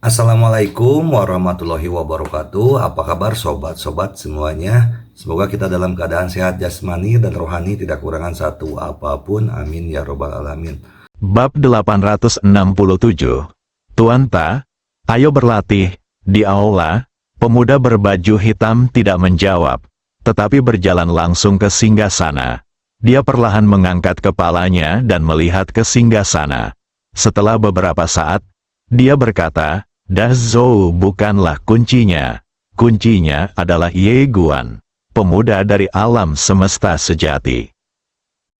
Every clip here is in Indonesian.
Assalamualaikum warahmatullahi wabarakatuh. Apa kabar sobat-sobat semuanya? Semoga kita dalam keadaan sehat jasmani dan rohani, tidak kekurangan satu apapun. Amin ya robbal alamin. Bab 867. Tuanta, ayo berlatih. Di aula, pemuda berbaju hitam tidak menjawab, tetapi berjalan langsung ke singgasana. Dia perlahan mengangkat kepalanya dan melihat ke singgasana. Setelah beberapa saat, dia berkata, Dazhou bukanlah kuncinya. Kuncinya adalah Ye Guan, pemuda dari alam semesta sejati.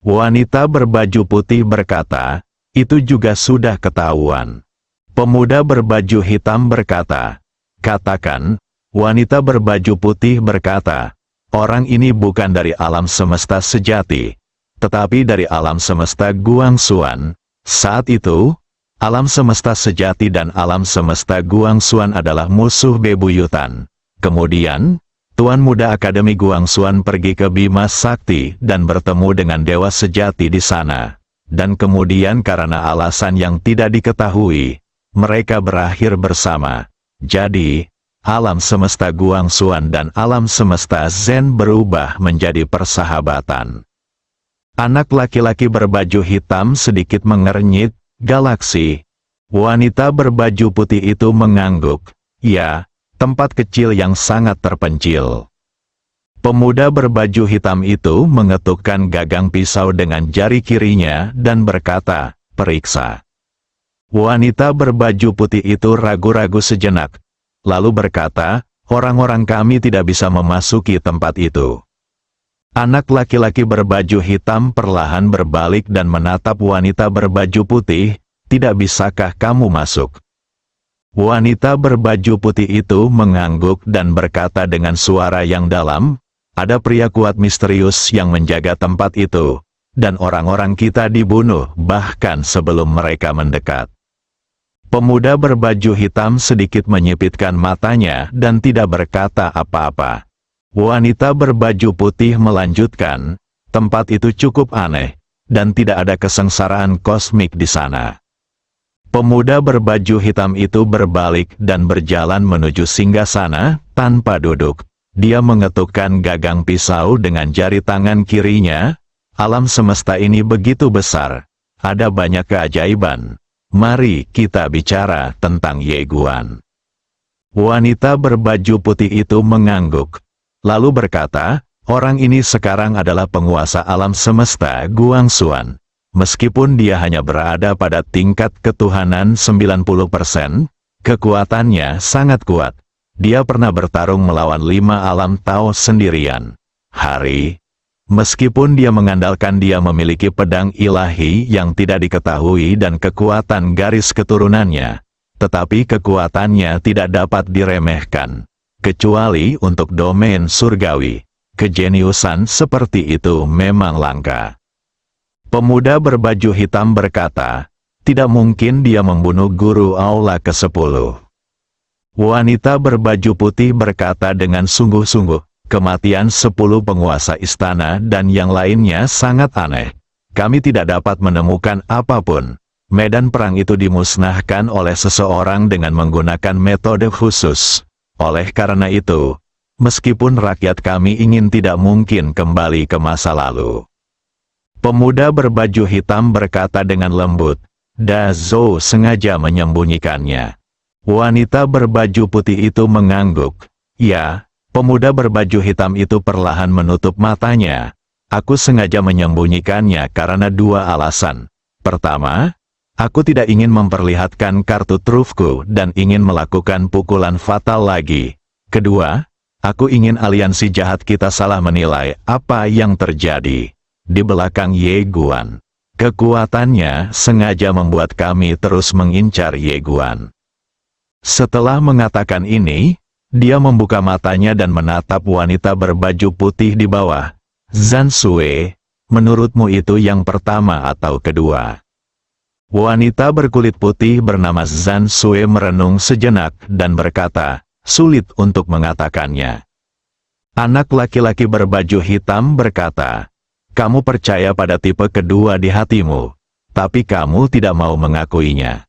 Wanita berbaju putih berkata, itu juga sudah ketahuan. Pemuda berbaju hitam berkata, katakan. Wanita berbaju putih berkata, orang ini bukan dari alam semesta sejati, tetapi dari alam semesta Guangxuan. Saat itu, alam semesta sejati dan alam semesta Guangxuan adalah musuh bebuyutan. Kemudian, Tuan Muda Akademi Guangxuan pergi ke Bima Sakti dan bertemu dengan Dewa Sejati di sana. Dan kemudian karena alasan yang tidak diketahui, mereka berakhir bersama. Jadi, alam semesta Guangxuan dan alam semesta Zen berubah menjadi persahabatan. Anak laki-laki berbaju hitam sedikit mengernyit, galaksi. Wanita berbaju putih itu mengangguk. Ya, tempat kecil yang sangat terpencil. Pemuda berbaju hitam itu mengetukkan gagang pisau dengan jari kirinya dan berkata, periksa. Wanita berbaju putih itu ragu-ragu sejenak, lalu berkata, orang-orang kami tidak bisa memasuki tempat itu. Anak laki-laki berbaju hitam perlahan berbalik dan menatap wanita berbaju putih, tidak bisakah kamu masuk? Wanita berbaju putih itu mengangguk dan berkata dengan suara yang dalam, ada pria kuat misterius yang menjaga tempat itu, dan orang-orang kita dibunuh bahkan sebelum mereka mendekat. Pemuda berbaju hitam sedikit menyipitkan matanya dan tidak berkata apa-apa. Wanita berbaju putih melanjutkan, tempat itu cukup aneh, dan tidak ada kesengsaraan kosmik di sana. Pemuda berbaju hitam itu berbalik dan berjalan menuju singgasana, tanpa duduk. Dia mengetukkan gagang pisau dengan jari tangan kirinya. Alam semesta ini begitu besar, ada banyak keajaiban. Mari kita bicara tentang Ye Guan. Wanita berbaju putih itu mengangguk, lalu berkata, orang ini sekarang adalah penguasa alam semesta Guangxuan. Meskipun dia hanya berada pada tingkat ketuhanan 90%, kekuatannya sangat kuat. Dia pernah bertarung melawan 5 alam Tao sendirian. Meskipun dia mengandalkan dia memiliki pedang ilahi yang tidak diketahui dan kekuatan garis keturunannya, tetapi kekuatannya tidak dapat diremehkan. Kecuali untuk domain surgawi, kejeniusan seperti itu memang langka. Pemuda berbaju hitam berkata, tidak mungkin dia membunuh guru aula ke-10. Wanita berbaju putih berkata dengan sungguh-sungguh, kematian 10 penguasa istana dan yang lainnya sangat aneh. Kami tidak dapat menemukan apapun. Medan perang itu dimusnahkan oleh seseorang dengan menggunakan metode khusus. Oleh karena itu, meskipun rakyat kami ingin, tidak mungkin kembali ke masa lalu. Pemuda berbaju hitam berkata dengan lembut, Dazhou sengaja menyembunyikannya. Wanita berbaju putih itu mengangguk. Ya, pemuda berbaju hitam itu perlahan menutup matanya. Aku sengaja menyembunyikannya karena 2 alasan. Pertama, aku tidak ingin memperlihatkan kartu trufku dan ingin melakukan pukulan fatal lagi. Kedua, aku ingin aliansi jahat kita salah menilai apa yang terjadi di belakang Ye Guan. Kekuatannya sengaja membuat kami terus mengincar Ye Guan. Setelah mengatakan ini, dia membuka matanya dan menatap wanita berbaju putih di bawah. Zhan Sui, menurutmu itu yang pertama atau kedua? Wanita berkulit putih bernama Zhan Sui merenung sejenak dan berkata, sulit untuk mengatakannya. Anak laki-laki berbaju hitam berkata, kamu percaya pada tipe kedua di hatimu, tapi kamu tidak mau mengakuinya.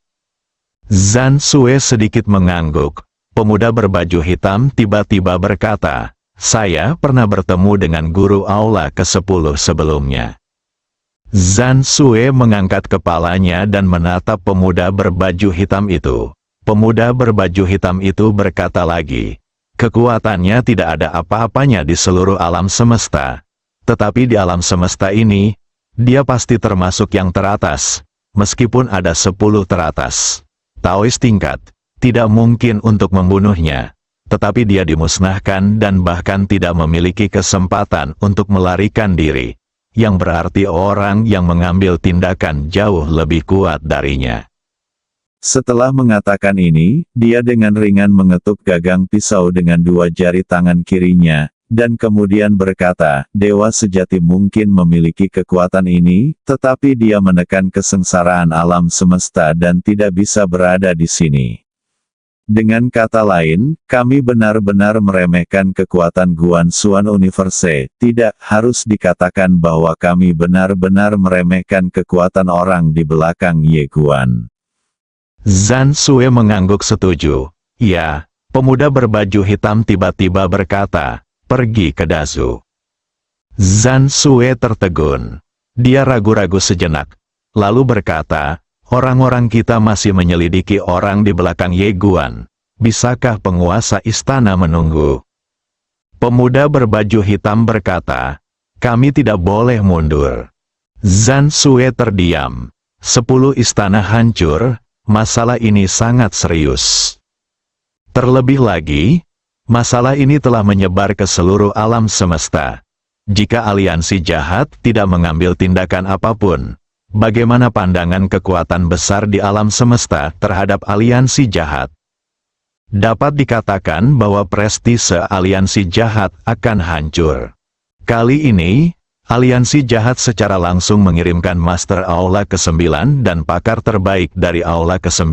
Zhan Sue sedikit mengangguk. Pemuda berbaju hitam tiba-tiba berkata, "Saya pernah bertemu dengan guru aula ke-10 sebelumnya." Zhan Sue mengangkat kepalanya dan menatap pemuda berbaju hitam itu. Pemuda berbaju hitam itu berkata lagi, "Kekuatannya tidak ada apa-apanya di seluruh alam semesta. Tetapi di alam semesta ini, dia pasti termasuk yang teratas, meskipun ada 10 teratas. Taois tingkat, tidak mungkin untuk membunuhnya. Tetapi dia dimusnahkan dan bahkan tidak memiliki kesempatan untuk melarikan diri. Yang berarti orang yang mengambil tindakan jauh lebih kuat darinya." Setelah mengatakan ini, dia dengan ringan mengetuk gagang pisau dengan 2 jari tangan kirinya, dan kemudian berkata, "Dewa sejati mungkin memiliki kekuatan ini, tetapi dia menekan kesengsaraan alam semesta dan tidak bisa berada di sini. Dengan kata lain, kami benar-benar meremehkan kekuatan Guan Xuan Universe. Tidak harus dikatakan bahwa kami benar-benar meremehkan kekuatan orang di belakang Ye Guan." Zhan Sue mengangguk setuju. Ya, pemuda berbaju hitam tiba-tiba berkata, "Pergi ke Dazu." Zhan Sue tertegun. Dia ragu-ragu sejenak, lalu berkata, "Orang-orang kita masih menyelidiki orang di belakang Ye Guan. Bisakah penguasa istana menunggu?" Pemuda berbaju hitam berkata, "Kami tidak boleh mundur." Zhan Sue terdiam. 10 istana hancur, masalah ini sangat serius. Terlebih lagi, masalah ini telah menyebar ke seluruh alam semesta. Jika aliansi jahat tidak mengambil tindakan apapun, bagaimana pandangan kekuatan besar di alam semesta terhadap aliansi jahat? Dapat dikatakan bahwa prestise aliansi jahat akan hancur. Kali ini, aliansi jahat secara langsung mengirimkan Master Aula ke-9 dan pakar terbaik dari Aula ke-9,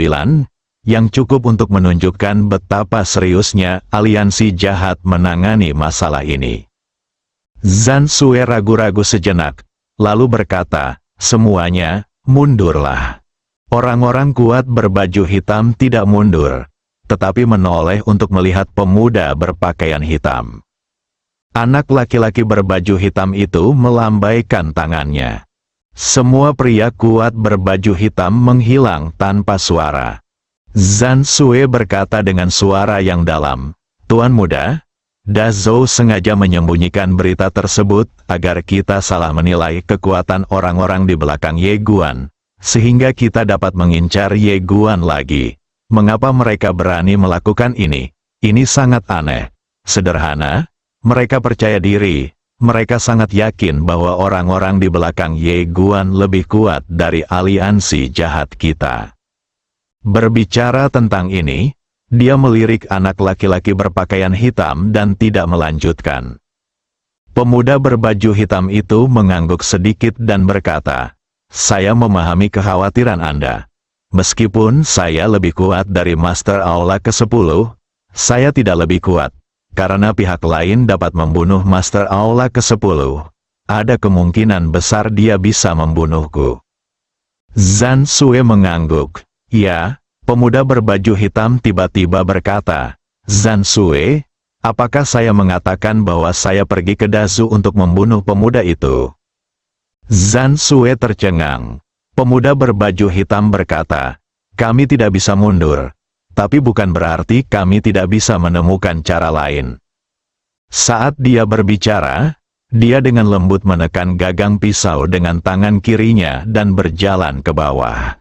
yang cukup untuk menunjukkan betapa seriusnya aliansi jahat menangani masalah ini. Zhan Sue ragu-ragu sejenak, lalu berkata, "Semuanya, mundurlah." Orang-orang kuat berbaju hitam tidak mundur, tetapi menoleh untuk melihat pemuda berpakaian hitam. Anak laki-laki berbaju hitam itu melambaikan tangannya. Semua pria kuat berbaju hitam menghilang tanpa suara. Zhan Sue berkata dengan suara yang dalam, "Tuan muda, Dazhou sengaja menyembunyikan berita tersebut agar kita salah menilai kekuatan orang-orang di belakang Ye Guan, sehingga kita dapat mengincar Ye Guan lagi. Mengapa mereka berani melakukan ini? Ini sangat aneh. Sederhana, mereka percaya diri, mereka sangat yakin bahwa orang-orang di belakang Ye Guan lebih kuat dari aliansi jahat kita." Berbicara tentang ini, dia melirik anak laki-laki berpakaian hitam dan tidak melanjutkan. Pemuda berbaju hitam itu mengangguk sedikit dan berkata, "Saya memahami kekhawatiran Anda. Meskipun saya lebih kuat dari Master Aula ke-10, saya tidak lebih kuat, karena pihak lain dapat membunuh Master Aula ke-10. Ada kemungkinan besar dia bisa membunuhku." Zhan Sue mengangguk. Ya, pemuda berbaju hitam tiba-tiba berkata, "Zhan Sue, apakah saya mengatakan bahwa saya pergi ke Dazu untuk membunuh pemuda itu?" Zhan Sue tercengang. Pemuda berbaju hitam berkata, "Kami tidak bisa mundur, tapi bukan berarti kami tidak bisa menemukan cara lain." Saat dia berbicara, dia dengan lembut menekan gagang pisau dengan tangan kirinya dan berjalan ke bawah.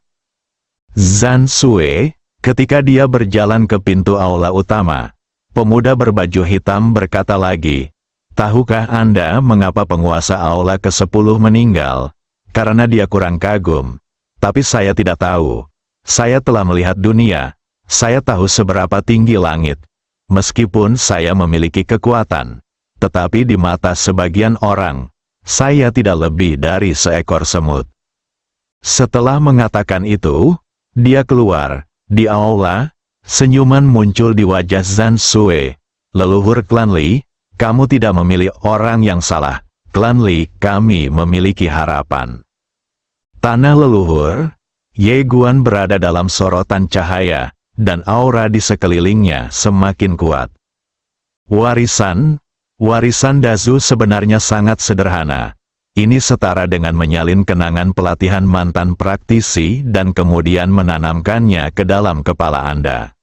Zhan Sue, ketika dia berjalan ke pintu aula utama, pemuda berbaju hitam berkata lagi, "Tahukah Anda mengapa penguasa aula ke-10 meninggal? Karena dia kurang kagum. Tapi saya tidak tahu. Saya telah melihat dunia. Saya tahu seberapa tinggi langit. Meskipun saya memiliki kekuatan, tetapi di mata sebagian orang, saya tidak lebih dari seekor semut." Setelah mengatakan itu, dia keluar. Di aula, senyuman muncul di wajah Zhan Sue. "Leluhur klan Li, kamu tidak memilih orang yang salah. Klan Li, kami memiliki harapan." Tanah leluhur, Ye Guan berada dalam sorotan cahaya, dan aura di sekelilingnya semakin kuat. Warisan Dazu sebenarnya sangat sederhana. Ini setara dengan menyalin kenangan pelatihan mantan praktisi dan kemudian menanamkannya ke dalam kepala Anda.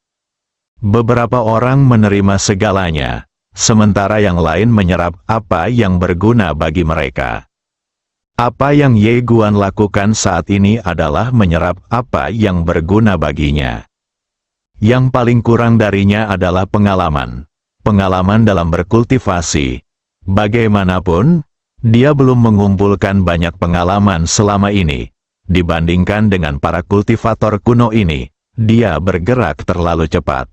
Beberapa orang menerima segalanya, sementara yang lain menyerap apa yang berguna bagi mereka. Apa yang Ye Guan lakukan saat ini adalah menyerap apa yang berguna baginya. Yang paling kurang darinya adalah pengalaman dalam berkultivasi. Bagaimanapun, dia belum mengumpulkan banyak pengalaman selama ini. Dibandingkan dengan para kultivator kuno ini, dia bergerak terlalu cepat.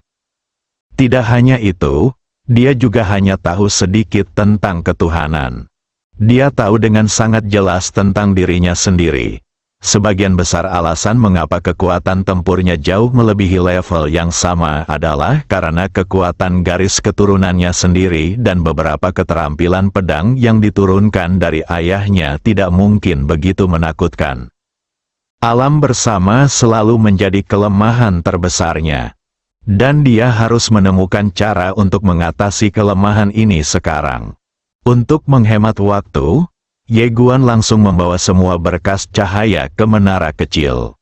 Tidak hanya itu, dia juga hanya tahu sedikit tentang ketuhanan. Dia tahu dengan sangat jelas tentang dirinya sendiri. Sebagian besar alasan mengapa kekuatan tempurnya jauh melebihi level yang sama adalah karena kekuatan garis keturunannya sendiri dan beberapa keterampilan pedang yang diturunkan dari ayahnya tidak mungkin begitu menakutkan. Alam bersama selalu menjadi kelemahan terbesarnya. Dan dia harus menemukan cara untuk mengatasi kelemahan ini sekarang. Untuk menghemat waktu, Ye Guan langsung membawa semua berkas cahaya ke menara kecil.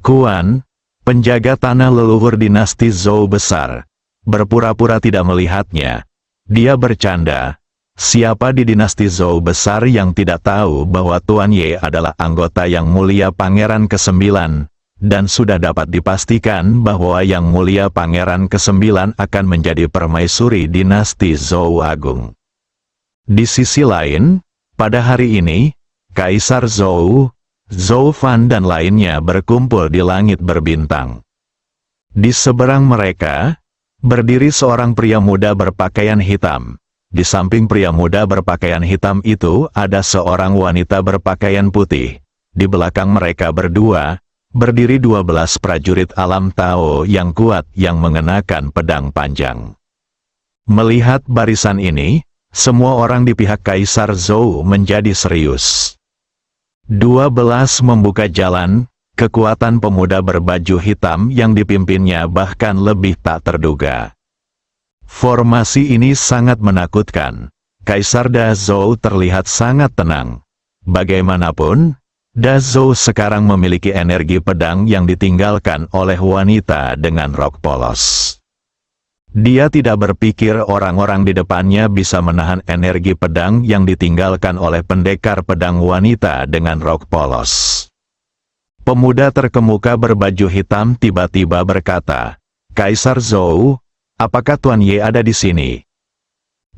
Guan, penjaga tanah leluhur dinasti Zhou besar, berpura-pura tidak melihatnya. Dia bercanda. Siapa di dinasti Zhou besar yang tidak tahu bahwa Tuan Ye adalah anggota yang mulia Pangeran ke-9, dan sudah dapat dipastikan bahwa yang mulia Pangeran ke-9 akan menjadi permaisuri dinasti Zhou Agung. Di sisi lain, pada hari ini, Kaisar Zhou, Zhou Fan dan lainnya berkumpul di langit berbintang. Di seberang mereka, berdiri seorang pria muda berpakaian hitam. Di samping pria muda berpakaian hitam itu ada seorang wanita berpakaian putih. Di belakang mereka berdua, berdiri 12 prajurit alam Tao yang kuat yang mengenakan pedang panjang. Melihat barisan ini, semua orang di pihak Kaisar Zhou menjadi serius. 12 membuka jalan, kekuatan pemuda berbaju hitam yang dipimpinnya bahkan lebih tak terduga. Formasi ini sangat menakutkan. Kaisar Da Zhou terlihat sangat tenang. Bagaimanapun, Da Zhou sekarang memiliki energi pedang yang ditinggalkan oleh wanita dengan rok polos. Dia tidak berpikir orang-orang di depannya bisa menahan energi pedang yang ditinggalkan oleh pendekar pedang wanita dengan rok polos. Pemuda terkemuka berbaju hitam tiba-tiba berkata, "Kaisar Zhou, apakah Tuan Ye ada di sini?"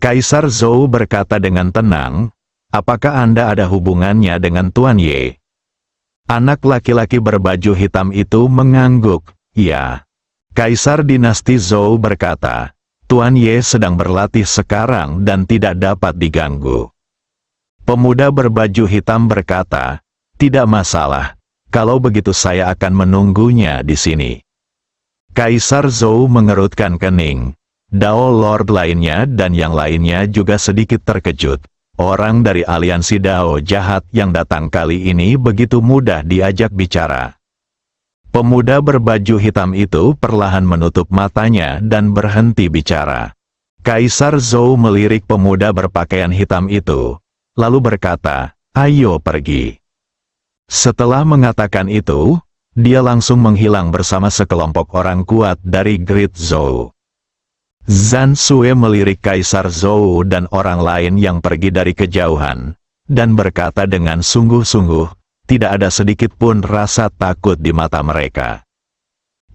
Kaisar Zhou berkata dengan tenang, "Apakah Anda ada hubungannya dengan Tuan Ye?" Anak laki-laki berbaju hitam itu mengangguk, "Ya." Kaisar dinasti Zhou berkata, "Tuan Ye sedang berlatih sekarang dan tidak dapat diganggu." Pemuda berbaju hitam berkata, "Tidak masalah, kalau begitu saya akan menunggunya di sini." Kaisar Zhou mengerutkan kening. Dao Lord lainnya dan yang lainnya juga sedikit terkejut. Orang dari aliansi Dao jahat yang datang kali ini begitu mudah diajak bicara. Pemuda berbaju hitam itu perlahan menutup matanya dan berhenti bicara. Kaisar Zhou melirik pemuda berpakaian hitam itu, lalu berkata, "Ayo pergi." Setelah mengatakan itu, dia langsung menghilang bersama sekelompok orang kuat dari Great Zhou. Zhan Sue melirik Kaisar Zhou dan orang lain yang pergi dari kejauhan, dan berkata dengan sungguh-sungguh, tidak ada sedikit pun rasa takut di mata mereka.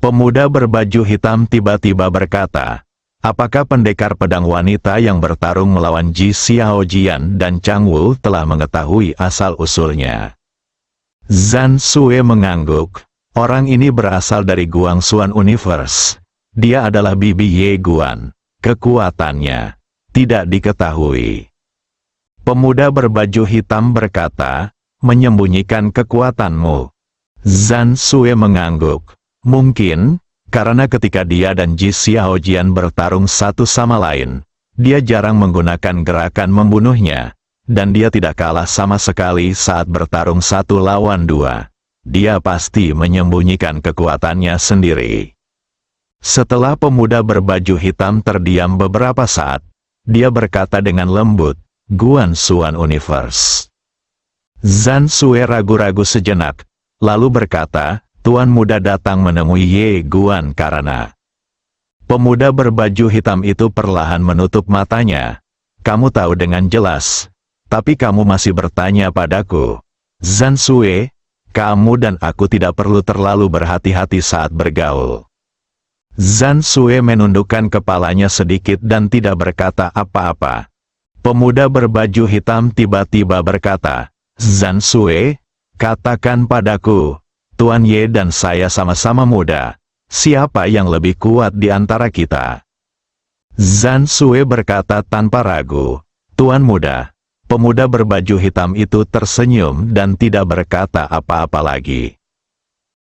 Pemuda berbaju hitam tiba-tiba berkata, "Apakah pendekar pedang wanita yang bertarung melawan Ji Xiaojian dan Chang Wu telah mengetahui asal-usulnya?" Zhan Sue mengangguk. Orang ini berasal dari Guangxuan Universe. Dia adalah Bibi Ye Guan. Kekuatannya tidak diketahui. Pemuda berbaju hitam berkata, "Menyembunyikan kekuatanmu." Zhan Sue mengangguk. Mungkin, karena ketika dia dan Ji Xiaojian bertarung satu sama lain, dia jarang menggunakan gerakan membunuhnya, dan dia tidak kalah sama sekali saat bertarung 1 lawan 2. dia pasti menyembunyikan kekuatannya sendiri. Setelah pemuda berbaju hitam terdiam beberapa saat, dia berkata dengan lembut, "Guan Xuan Universe." Zhan Sui ragu-ragu sejenak, lalu berkata, "Tuan muda datang menemui Ye Guan karena..." Pemuda berbaju hitam itu perlahan menutup matanya. "Kamu tahu dengan jelas, tapi kamu masih bertanya padaku. Zhan Sui, kamu dan aku tidak perlu terlalu berhati-hati saat bergaul." Zhan Sui menundukkan kepalanya sedikit dan tidak berkata apa-apa. Pemuda berbaju hitam tiba-tiba berkata, "Zhan Sui, katakan padaku, Tuan Ye dan saya sama-sama muda. Siapa yang lebih kuat di antara kita?" Zhan Sui berkata tanpa ragu, "Tuan muda." Pemuda berbaju hitam itu tersenyum dan tidak berkata apa-apa lagi.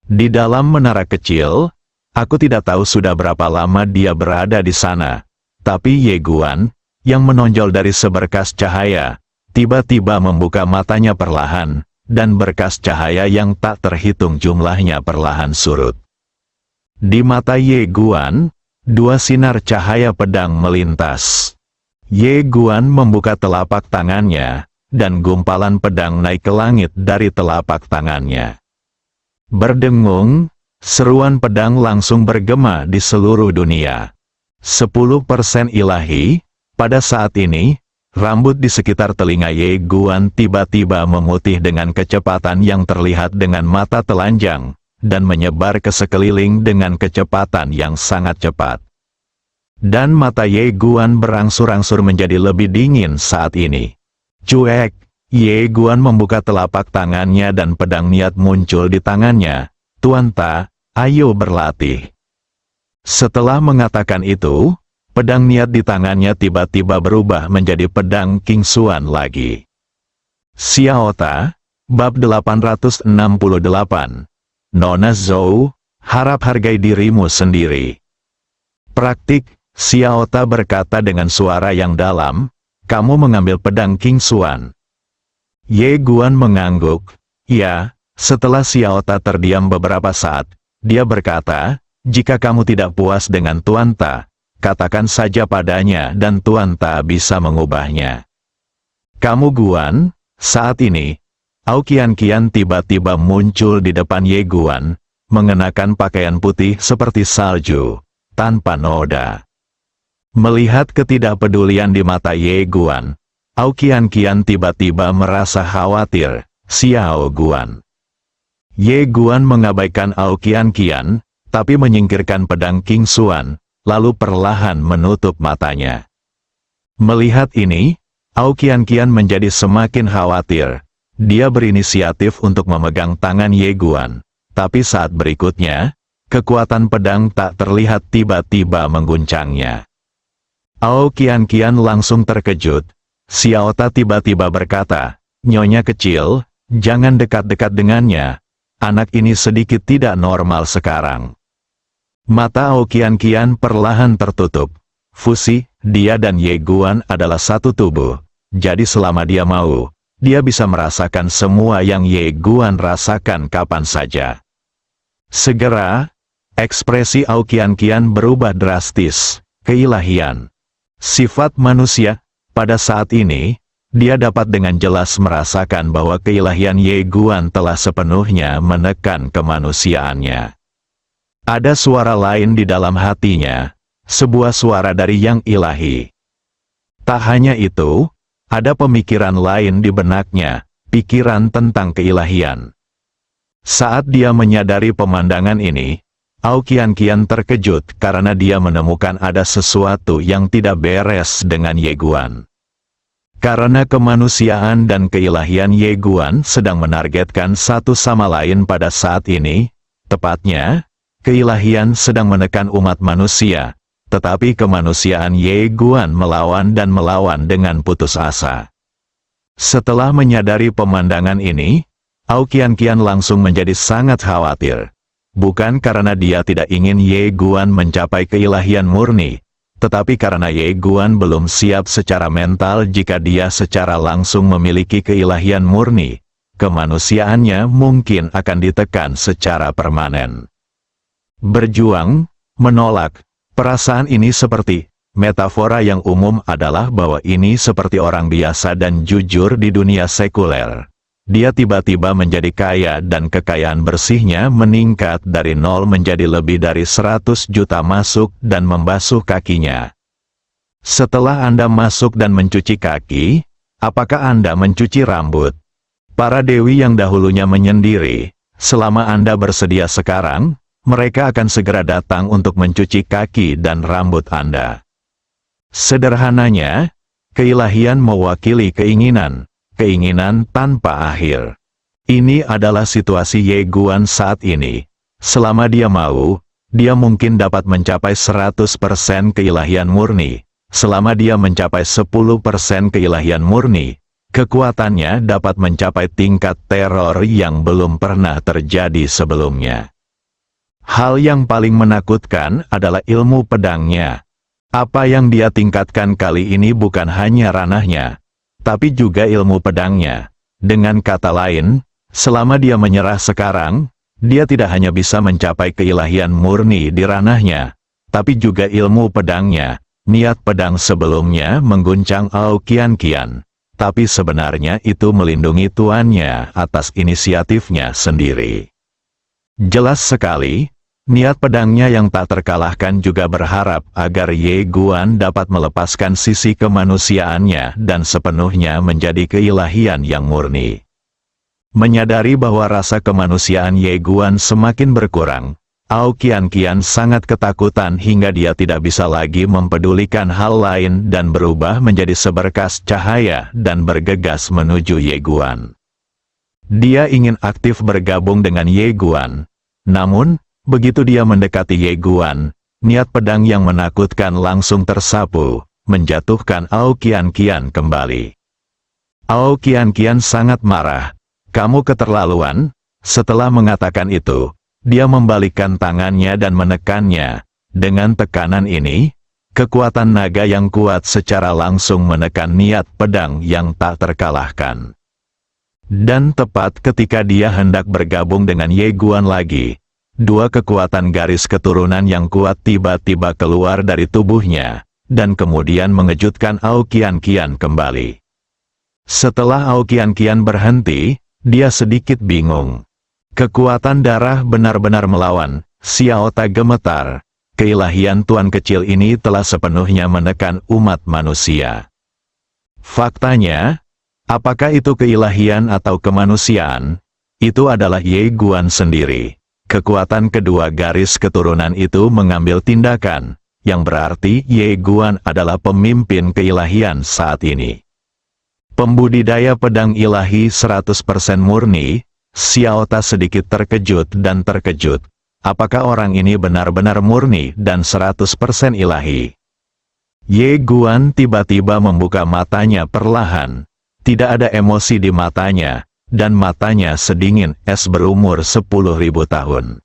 Di dalam menara kecil, aku tidak tahu sudah berapa lama dia berada di sana, tapi Ye Guan, yang menonjol dari seberkas cahaya, tiba-tiba membuka matanya perlahan, dan berkas cahaya yang tak terhitung jumlahnya perlahan surut. Di mata Ye Guan, dua sinar cahaya pedang melintas. Ye Guan membuka telapak tangannya, dan gumpalan pedang naik ke langit dari telapak tangannya. Berdengung, seruan pedang langsung bergema di seluruh dunia. 10% ilahi. Pada saat ini, rambut di sekitar telinga Ye Guan tiba-tiba memutih dengan kecepatan yang terlihat dengan mata telanjang, dan menyebar ke sekeliling dengan kecepatan yang sangat cepat. Dan mata Ye Guan berangsur-angsur menjadi lebih dingin saat ini. Cuek, Ye Guan membuka telapak tangannya dan pedang niat muncul di tangannya. "Tuan Ta, ayo berlatih." Setelah mengatakan itu, pedang niat di tangannya tiba-tiba berubah menjadi pedang King Xuan lagi. Xiao Ta, bab 868. Nona Zhou, harap hargai dirimu sendiri. Praktik, Xiao Ta berkata dengan suara yang dalam, "Kamu mengambil pedang King Xuan." Ye Guan mengangguk. "Ya." Setelah Xiao Ta terdiam beberapa saat, dia berkata, "Jika kamu tidak puas dengan Tuan Ta, katakan saja padanya dan Tuan Ta bisa mengubahnya." "Kamu Guan?" Saat ini, Ao Qian tiba-tiba muncul di depan Ye Guan, mengenakan pakaian putih seperti salju, tanpa noda. Melihat ketidakpedulian di mata Ye Guan, Ao Qian tiba-tiba merasa khawatir. "Xiao Guan." Ye Guan mengabaikan Ao Qian, tapi menyingkirkan pedang King Xuan, lalu perlahan menutup matanya. Melihat ini, Ao Qian menjadi semakin khawatir. Dia berinisiatif untuk memegang tangan Ye Guan, tapi saat berikutnya, kekuatan pedang tak terlihat tiba-tiba mengguncangnya. Ao Qian langsung terkejut. Xiao Ta tiba-tiba berkata, "Nyonya kecil, jangan dekat-dekat dengannya. Anak ini sedikit tidak normal sekarang." Mata Ao Qian perlahan tertutup. Fusi, dia dan Ye Guan adalah satu tubuh. Jadi selama dia mau, dia bisa merasakan semua yang Ye Guan rasakan kapan saja. Segera, ekspresi Ao Qian berubah drastis. Keilahian. Sifat manusia. Pada saat ini, dia dapat dengan jelas merasakan bahwa keilahian Ye Guan telah sepenuhnya menekan kemanusiaannya. Ada suara lain di dalam hatinya, sebuah suara dari yang ilahi. Tak hanya itu, ada pemikiran lain di benaknya, pikiran tentang keilahian. Saat dia menyadari pemandangan ini, Ao Qian terkejut karena dia menemukan ada sesuatu yang tidak beres dengan Ye Guan. Karena kemanusiaan dan keilahian Ye Guan sedang menargetkan satu sama lain pada saat ini, tepatnya, keilahian sedang menekan umat manusia, tetapi kemanusiaan Ye Guan melawan dan melawan dengan putus asa. Setelah menyadari pemandangan ini, Ao Qian langsung menjadi sangat khawatir. Bukan karena dia tidak ingin Ye Guan mencapai keilahian murni, tetapi karena Ye Guan belum siap secara mental jika dia secara langsung memiliki keilahian murni, kemanusiaannya mungkin akan ditekan secara permanen. Berjuang, menolak, perasaan ini seperti, metafora yang umum adalah bahwa ini seperti orang biasa dan jujur di dunia sekuler. Dia tiba-tiba menjadi kaya dan kekayaan bersihnya meningkat dari 0 menjadi lebih dari 100 juta masuk dan membasuh kakinya. Setelah Anda masuk dan mencuci kaki, apakah Anda mencuci rambut? Para dewi yang dahulunya menyendiri, selama Anda bersedia sekarang, mereka akan segera datang untuk mencuci kaki dan rambut Anda. Sederhananya, keilahian mewakili keinginan tanpa akhir. Ini adalah situasi Ye Guan saat ini. Selama dia mau, dia mungkin dapat mencapai 100% keilahian murni. Selama dia mencapai 10% keilahian murni, kekuatannya dapat mencapai tingkat teror yang belum pernah terjadi sebelumnya. Hal yang paling menakutkan adalah ilmu pedangnya. Apa yang dia tingkatkan kali ini bukan hanya ranahnya, tapi juga ilmu pedangnya. Dengan kata lain, selama dia menyerah sekarang, dia tidak hanya bisa mencapai keilahian murni di ranahnya, tapi juga ilmu pedangnya. Niat pedang sebelumnya mengguncang Ao Qian Qian, tapi sebenarnya itu melindungi tuannya atas inisiatifnya sendiri. Jelas sekali, niat pedangnya yang tak terkalahkan juga berharap agar Ye Guan dapat melepaskan sisi kemanusiaannya dan sepenuhnya menjadi keilahian yang murni. Menyadari bahwa rasa kemanusiaan Ye Guan semakin berkurang, Ao Qian Qian sangat ketakutan hingga dia tidak bisa lagi mempedulikan hal lain dan berubah menjadi seberkas cahaya dan bergegas menuju Ye Guan. Dia ingin aktif bergabung dengan Ye Guan. Namun, begitu dia mendekati Ye Guan, niat pedang yang menakutkan langsung tersapu, menjatuhkan Ao Qian Qian kembali. Ao Qian Qian sangat marah. "Kamu keterlaluan." Setelah mengatakan itu, dia membalikkan tangannya dan menekannya. Dengan tekanan ini, kekuatan naga yang kuat secara langsung menekan niat pedang yang tak terkalahkan. Dan tepat ketika dia hendak bergabung dengan Ye Guan lagi, dua kekuatan garis keturunan yang kuat tiba-tiba keluar dari tubuhnya, dan kemudian mengejutkan Ao Qian Qian kembali. Setelah Ao Qian Qian berhenti, dia sedikit bingung. Kekuatan darah benar-benar melawan. Xiao Ta gemetar. Keilahian tuan kecil ini telah sepenuhnya menekan umat manusia. Faktanya, apakah itu keilahian atau kemanusiaan? Itu adalah Ye Guan sendiri. Kekuatan kedua garis keturunan itu mengambil tindakan, yang berarti Ye Guan adalah pemimpin keilahian saat ini. Pembudidaya pedang ilahi 100% murni. Xiao Ta sedikit terkejut dan terkejut. Apakah orang ini benar-benar murni dan 100% ilahi? Ye Guan tiba-tiba membuka matanya perlahan. Tidak ada emosi di matanya, dan matanya sedingin es berumur 10.000 tahun.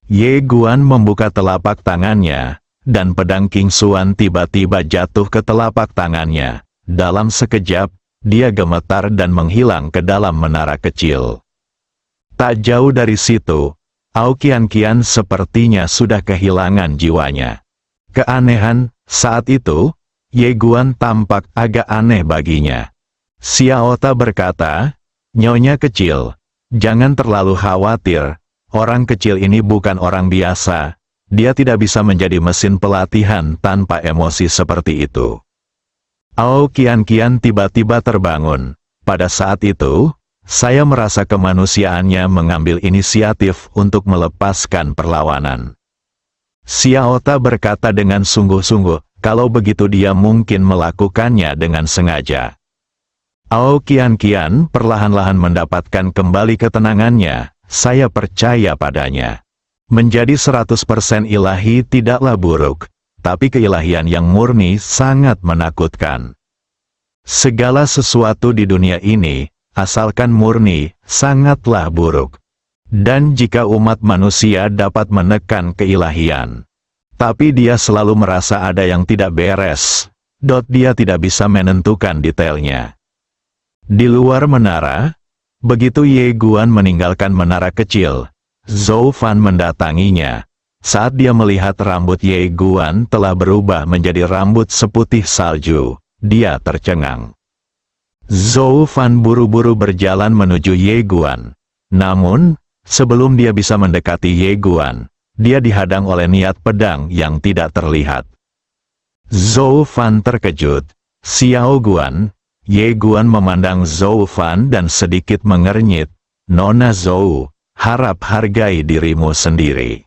Ye Guan membuka telapak tangannya, dan pedang King Xuan tiba-tiba jatuh ke telapak tangannya. Dalam sekejap, dia gemetar dan menghilang ke dalam menara kecil. Tak jauh dari situ, Ao Qian Qian sepertinya sudah kehilangan jiwanya. Keanehan, saat itu, Ye Guan tampak agak aneh baginya. Xiao Ta berkata, "Nyonya kecil, jangan terlalu khawatir, orang kecil ini bukan orang biasa, dia tidak bisa menjadi mesin pelatihan tanpa emosi seperti itu." Ao Qian Qian tiba-tiba terbangun. Pada saat itu, saya merasa kemanusiaannya mengambil inisiatif untuk melepaskan perlawanan. Xiao Ta berkata dengan sungguh-sungguh, kalau begitu dia mungkin melakukannya dengan sengaja. Ao Qian Qian perlahan-lahan mendapatkan kembali ketenangannya, saya percaya padanya. Menjadi 100% ilahi tidaklah buruk, tapi keilahian yang murni sangat menakutkan. Segala sesuatu di dunia ini, asalkan murni, sangatlah buruk. Dan jika umat manusia dapat menekan keilahian, tapi dia selalu merasa ada yang tidak beres, dia tidak bisa menentukan detailnya. Di luar menara, Begitu Ye Guan meninggalkan menara kecil, Zhou Fan mendatanginya. Saat dia melihat rambut Ye Guan telah berubah menjadi rambut seputih salju, dia tercengang. Zhou Fan buru-buru berjalan menuju Ye Guan. Namun, sebelum dia bisa mendekati Ye Guan, dia dihadang oleh niat pedang yang tidak terlihat. Zhou Fan terkejut. Xiao Guan, Ye Guan memandang Zhou Fan dan sedikit mengernyit. Nona Zhou, harap hargai dirimu sendiri.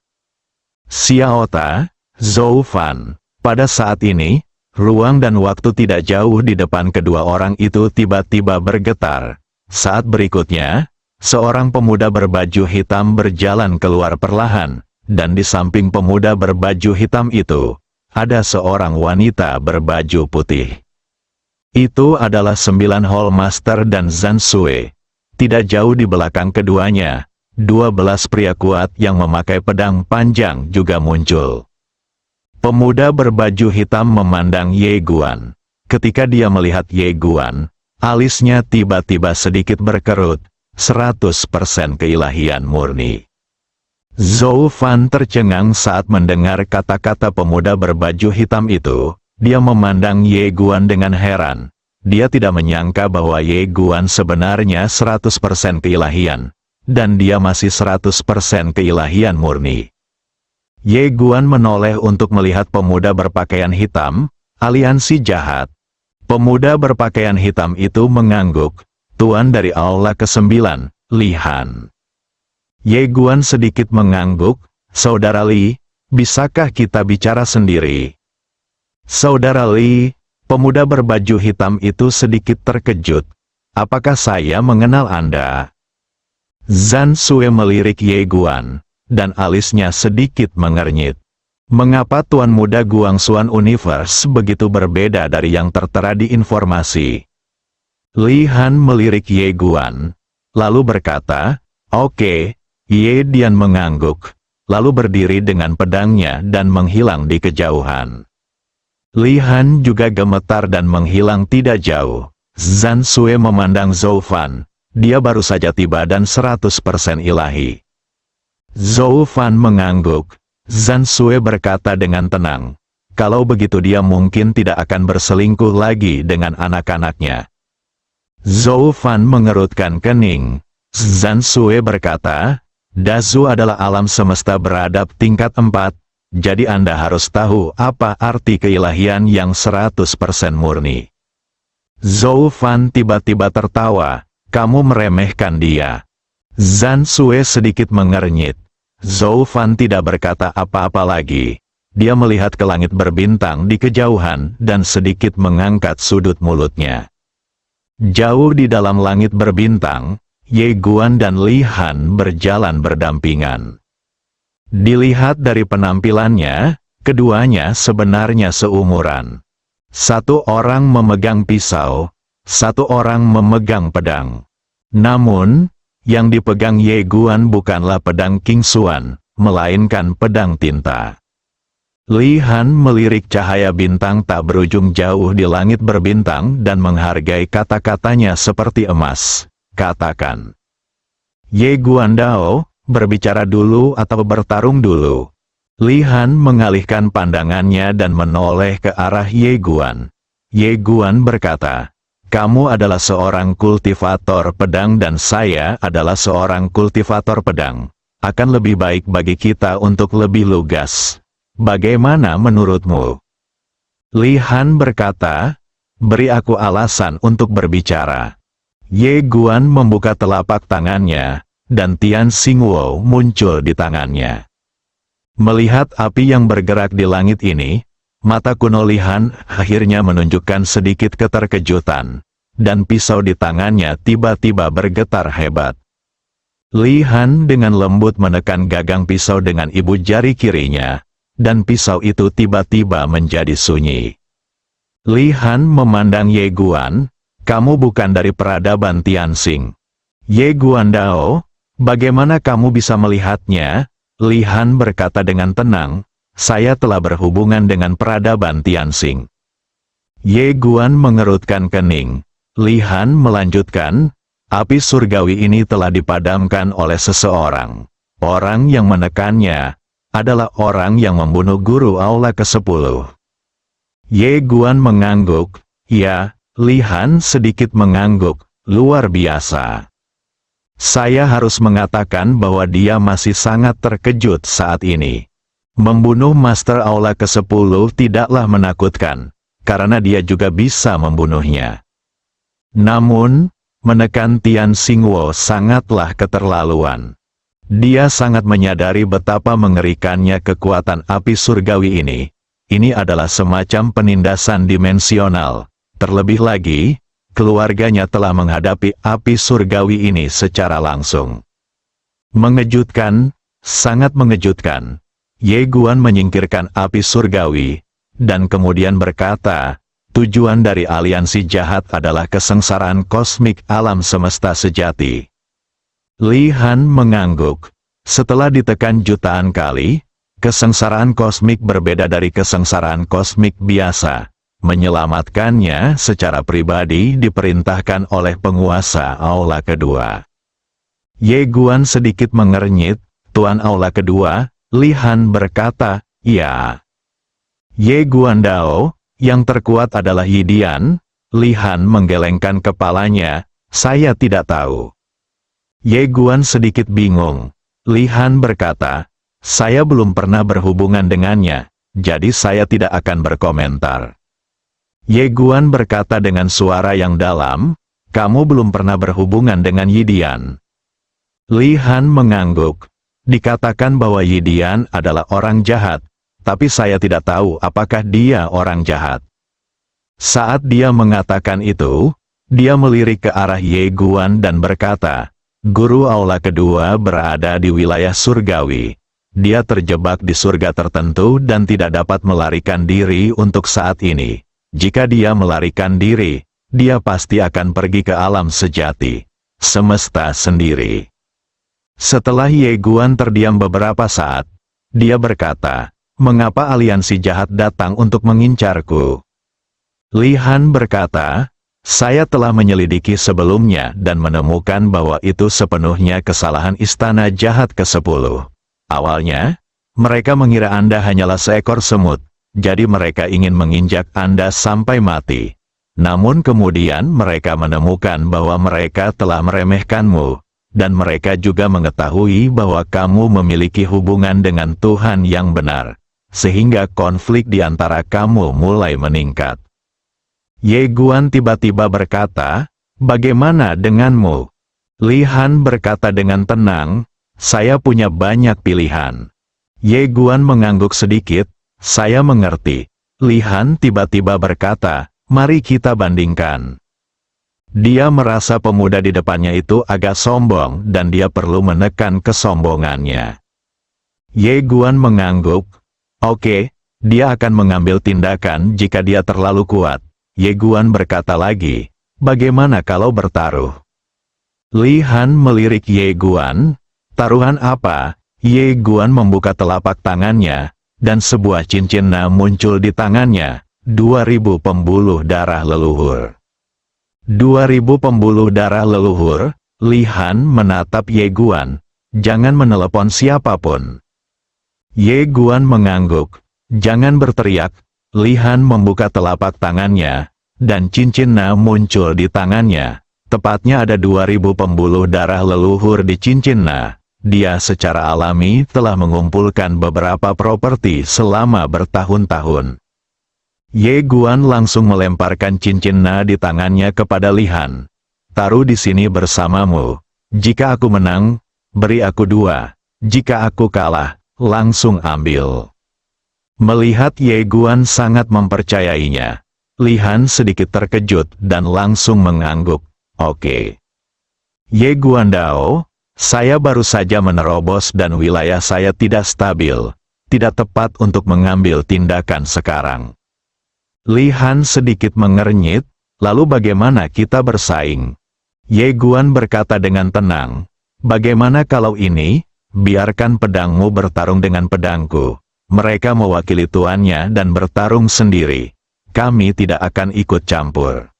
Xiao Ta, Zhou Fan. Pada saat ini, ruang dan waktu tidak jauh di depan kedua orang itu tiba-tiba bergetar. Saat berikutnya, seorang pemuda berbaju hitam berjalan keluar perlahan, dan di samping pemuda berbaju hitam itu, ada seorang wanita berbaju putih. Itu adalah 9 Hall Master dan Zhan Sui. Tidak jauh di belakang keduanya, 12 pria kuat yang memakai pedang panjang juga muncul. Pemuda berbaju hitam memandang Ye Guan. Ketika dia melihat Ye Guan, alisnya tiba-tiba sedikit berkerut, 100% keilahian murni. Zhou Fan tercengang saat mendengar kata-kata pemuda berbaju hitam itu. Dia memandang Ye Guan dengan heran. Dia tidak menyangka bahwa Ye Guan sebenarnya 100% keilahian. Dan dia masih 100% keilahian murni. Ye Guan menoleh untuk melihat pemuda berpakaian hitam, aliansi jahat. Pemuda berpakaian hitam itu mengangguk. Tuan dari Aula ke-9, Li Han. Ye Guan sedikit mengangguk. Saudara Li, bisakah kita bicara sendiri? Saudara Li, pemuda berbaju hitam itu sedikit terkejut. Apakah saya mengenal Anda? Zhan Sui melirik Ye Guan, dan alisnya sedikit mengernyit. Mengapa Tuan Muda Guangxuan Universe begitu berbeda dari yang tertera di informasi? Li Han melirik Ye Guan, lalu berkata, "Oke." Ye Dian mengangguk, lalu berdiri dengan pedangnya dan menghilang di kejauhan. Li Han juga gemetar dan menghilang tidak jauh. Zhan Sui memandang Zhou Fan. Dia baru saja tiba dan 100% ilahi. Zhou Fan mengangguk. Zhan Sui berkata dengan tenang. Kalau begitu dia mungkin tidak akan berselingkuh lagi dengan anak-anaknya. Zhou Fan mengerutkan kening. Zhan Sui berkata, Dazu adalah alam semesta beradab tingkat 4. Jadi Anda harus tahu apa arti keilahian yang 100% murni. Zhou Fan tiba-tiba tertawa. Kamu meremehkan dia. Zhan Sui sedikit mengernyit. Zhou Fan tidak berkata apa-apa lagi. Dia melihat ke langit berbintang di kejauhan dan sedikit mengangkat sudut mulutnya. Jauh di dalam langit berbintang, Ye Guan dan Li Han berjalan berdampingan. Dilihat dari penampilannya, keduanya sebenarnya seumuran. Satu orang memegang pisau, satu orang memegang pedang. Namun, yang dipegang Ye Guan bukanlah pedang King Xuan, melainkan pedang tinta. Li Han melirik cahaya bintang tak berujung jauh di langit berbintang dan menghargai kata-katanya seperti emas. Katakan, Ye Guan Dao, berbicara dulu atau bertarung dulu? Li Han mengalihkan pandangannya dan menoleh ke arah Ye Guan. Ye Guan berkata, kamu adalah seorang kultivator pedang dan saya adalah seorang kultivator pedang. Akan lebih baik bagi kita untuk lebih lugas. Bagaimana menurutmu? Li Han berkata, beri aku alasan untuk berbicara. Ye Guan membuka telapak tangannya, dan Tian Xingwo muncul di tangannya. Melihat api yang bergerak di langit ini, mata kuno Li Han akhirnya menunjukkan sedikit keterkejutan, dan pisau di tangannya tiba-tiba bergetar hebat. Li Han dengan lembut menekan gagang pisau dengan ibu jari kirinya, dan pisau itu tiba-tiba menjadi sunyi. Li Han memandang Ye Guan, kamu bukan dari peradaban Tianxing. Ye Guan Dao, bagaimana kamu bisa melihatnya? Li Han berkata dengan tenang, saya telah berhubungan dengan peradaban Tianxing. Ye Guan mengerutkan kening. Li Han melanjutkan, Api surgawi ini telah dipadamkan oleh seseorang. Orang yang menekannya adalah orang yang membunuh guru aula ke-10. Ye Guan mengangguk. Ya, Li Han sedikit mengangguk. Luar biasa. Saya harus mengatakan bahwa dia masih sangat terkejut saat ini. Membunuh Master Aula ke-10 tidaklah menakutkan, karena dia juga bisa membunuhnya. Namun, menekan Tian Xingwo sangatlah keterlaluan. Dia sangat menyadari betapa mengerikannya kekuatan api surgawi ini. Ini adalah semacam penindasan dimensional. Terlebih lagi, keluarganya telah menghadapi api surgawi ini secara langsung. Mengejutkan, sangat mengejutkan. Ye Guan menyingkirkan api surgawi, dan kemudian berkata, tujuan dari aliansi jahat adalah kesengsaraan kosmik alam semesta sejati. Li Han mengangguk. Setelah ditekan jutaan kali, kesengsaraan kosmik berbeda dari kesengsaraan kosmik biasa. Menyelamatkannya secara pribadi diperintahkan oleh penguasa Aula kedua. Ye Guan sedikit mengernyit. Tuan Aula kedua, Li Han berkata, ya. Ye Guan Dao, yang terkuat adalah Yidian. Li Han menggelengkan kepalanya, saya tidak tahu. Ye Guan sedikit bingung. Li Han berkata, saya belum pernah berhubungan dengannya, jadi saya tidak akan berkomentar. Ye Guan berkata dengan suara yang dalam, kamu belum pernah berhubungan dengan Yidian. Li Han mengangguk. Dikatakan bahwa Yidian adalah orang jahat, tapi saya tidak tahu apakah dia orang jahat. Saat dia mengatakan itu, dia melirik ke arah Ye Guan dan berkata, Guru Aula kedua berada di wilayah surgawi. Dia terjebak di surga tertentu dan tidak dapat melarikan diri untuk saat ini. Jika dia melarikan diri, dia pasti akan pergi ke alam sejati, semesta sendiri. Setelah Ye Guan terdiam beberapa saat, dia berkata, mengapa aliansi jahat datang untuk mengincarku? Li Han berkata, saya telah menyelidiki sebelumnya dan menemukan bahwa itu sepenuhnya kesalahan istana jahat ke-10. Awalnya, mereka mengira Anda hanyalah seekor semut, jadi mereka ingin menginjak Anda sampai mati. Namun kemudian mereka menemukan bahwa mereka telah meremehkanmu, dan mereka juga mengetahui bahwa kamu memiliki hubungan dengan Tuhan yang benar, sehingga konflik di antara kamu mulai meningkat. Ye Guan tiba-tiba berkata, bagaimana denganmu? Li Han berkata dengan tenang, saya punya banyak pilihan. Ye Guan mengangguk sedikit, saya mengerti. Li Han tiba-tiba berkata, mari kita bandingkan. Dia merasa pemuda di depannya itu agak sombong dan dia perlu menekan kesombongannya. Ye Guan mengangguk. Oke, dia akan mengambil tindakan jika dia terlalu kuat. Ye Guan berkata lagi, bagaimana kalau bertaruh? Li Han melirik Ye Guan. Taruhan apa? Ye Guan membuka telapak tangannya, dan sebuah cincin Na muncul di tangannya, 2000 pembuluh darah leluhur. 2000 pembuluh darah leluhur. Li Han menatap Ye Guan. Jangan menelepon siapapun. Ye Guan mengangguk. Jangan berteriak. Li Han membuka telapak tangannya, dan cincin Na muncul di tangannya. Tepatnya ada 2000 pembuluh darah leluhur di cincin Na. Dia secara alami telah mengumpulkan beberapa properti selama bertahun-tahun. Ye Guan langsung melemparkan cincin Na di tangannya kepada Li Han. Taruh di sini bersamamu. Jika aku menang, beri aku 2. Jika aku kalah, langsung ambil. Melihat Ye Guan sangat mempercayainya, Li Han sedikit terkejut dan langsung mengangguk. Oke. Ye Guan Dao, saya baru saja menerobos dan wilayah saya tidak stabil. Tidak tepat untuk mengambil tindakan sekarang. Li Han sedikit mengernyit, lalu bagaimana kita bersaing? Ye Guan berkata dengan tenang, bagaimana kalau ini, biarkan pedangmu bertarung dengan pedangku. Mereka mewakili tuannya dan bertarung sendiri. Kami tidak akan ikut campur.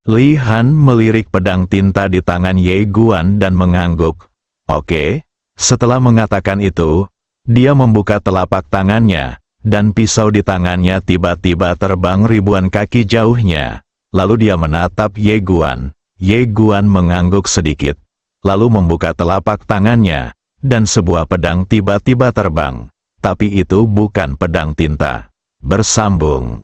Li Han melirik pedang tinta di tangan Ye Guan dan mengangguk. Oke. Setelah mengatakan itu, dia membuka telapak tangannya, dan pisau di tangannya tiba-tiba terbang ribuan kaki jauhnya. Lalu dia menatap Ye Guan. Ye Guan mengangguk sedikit, lalu membuka telapak tangannya, dan sebuah pedang tiba-tiba terbang. Tapi itu bukan pedang tinta. Bersambung.